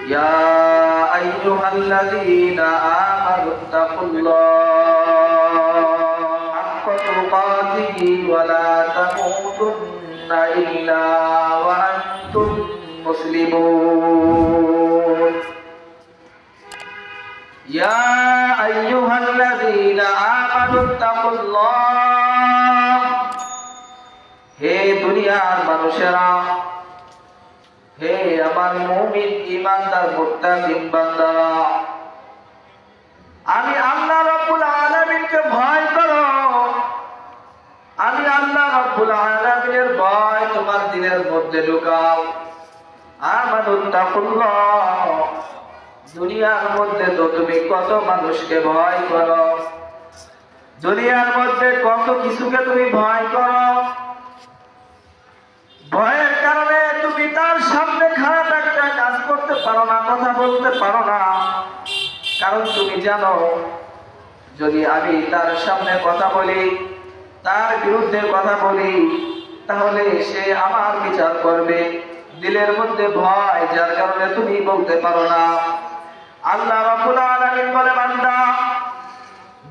يا أيها الذين آمنوا اتقوا الله حق تقاته ولا تموتن إلا وأنتم مسلمون يا أيها الذين آمنوا اتقوا الله হে দুনিয়ার মানুষেরা, হে আমার মুমিন ঈমানদার মুত্তাকিন বান্দারা, আমি আল্লাহ রাব্বুল আলামিনকে ভয় করো। আমি আল্লাহ রাব্বুল আলামিনের ভয় তোমার দিলের মধ্যে ঢুকাও। আমানুত্তাকুল্লাহ। দুনিয়ার মধ্যে তো তুমি কত মানুষকে ভয় করো, দুনিয়ার মধ্যে কত কিছুকে তুমি ভয় করো। ভয়ের কারণে তুমি তার সামনে খারাপ একটা কাজ করতে পারো না, কথা বলতে পারো না। কারণ তুমি জানো, যদি আমি তার সামনে কথা বলি, তার বিরুদ্ধে কথা বলি, তাহলে সে আমার বিচার করবে। দিলের মধ্যে ভয়, যার কারণে তুমি বলতে পারো না। আল্লাহ রাব্বুল আলামিন বলে, বান্দা,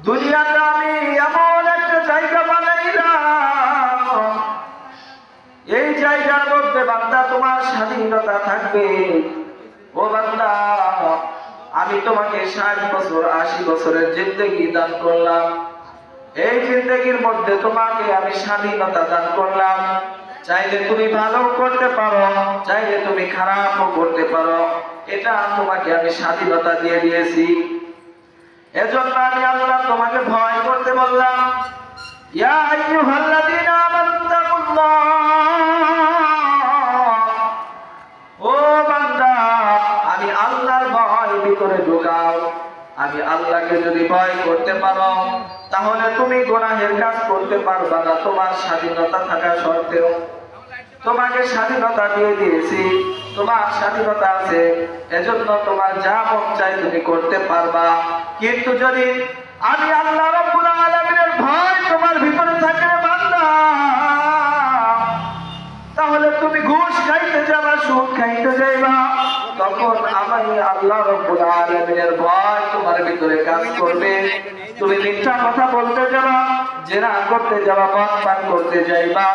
দুনিয়াতে আমি এমন একটা জায়গা বানাইলাম, এই জায়গার মধ্যে বান্দা তোমার স্বাধীনতা থাকবে। ও বান্দা, আমি তোমাকে 60 বছর 80 বছরের জিন্দেগি দান করলাম। এই জিন্দেগির মধ্যে তোমাকে আমি স্বাধীনতা দান করলাম। চাইলে তুমি ভালো করতে পারো, চাইলে তুমি খারাপও করতে পারো। এটা তোমাকে আমি স্বাধীনতা দিয়ে দিয়েছি। এজন্য আমি আল্লাহ তোমাকে ভয় করতে বললাম। ইয়া আইয়ুহাল্লাযীনা আমানুত্তাকুল্লাহ। ও বান্দা, আমি আল্লাহর ভয় ভিতরে ঢুকাও। আমি আল্লাহকে যদি ভয় করতে পারো, তাহলে তুমি গুনাহের কাজ করতে পারবা না, তোমার স্বাধীনতা থাকা সত্ত্বেও। তোমাকে স্বাধীনতা দিয়ে দিয়েছি, তোমার স্বাধীনতা আছে, এজন্য তোমার যা মন চাই তুমি করতে পারবা। কিন্তু যদি আমি আল্লাহ রাব্বুল আলামিনের ভয় তোমার ভিতরে থাকে বান্দা, তাহলে তুমি ঘুষ খাইতে যাবা, সুদ খাইতে যাইবা, তখন আমি আল্লাহ রাব্বুল আলামিনের ভয় তোমার ভিতরে কাজ করবে। তুমি মিথ্যা কথা বলতে যাবা, জেনা করতে যাবা, মদ পান করতে যাইবা,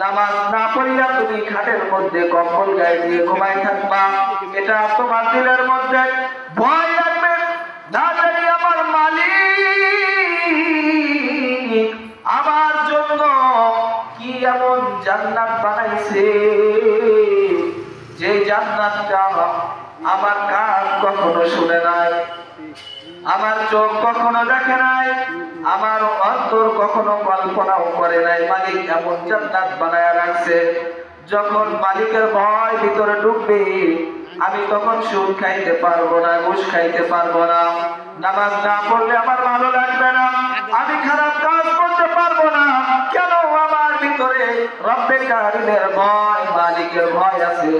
নামাজ না পড়িয়া তুমি খাটের মধ্যে কম্বল গায়ে দিয়ে ঘুমাই থাকবা। এটা তোমার দিলের মধ্যে ভয় লাগবে। না জানি আমার মালিক আমার জন্য কি এমন জান্নাত বানাইছে, যে জান্নাতটা আমার কান কখনো শুনে নাই, আমার চোখ কখনো দেখে নাই, আমার অন্তর কখনো কল্পনাও করে নাই। মালিক এমন জান্নাত বানায়া রাখছে। যখন মালিকের ভয় ভিতরে ঢুকবে, আমি তখন সুদ খাইতে পারবো না, ঘুষ খাইতে পারবো না, নামাজ না পড়লে আমার ভালো লাগবে না, আমি খারাপ কাজ করতে পারবো না। কেন? আমার ভিতরে রব্বে কারিমের ভয়, মালিকের ভয় আছে।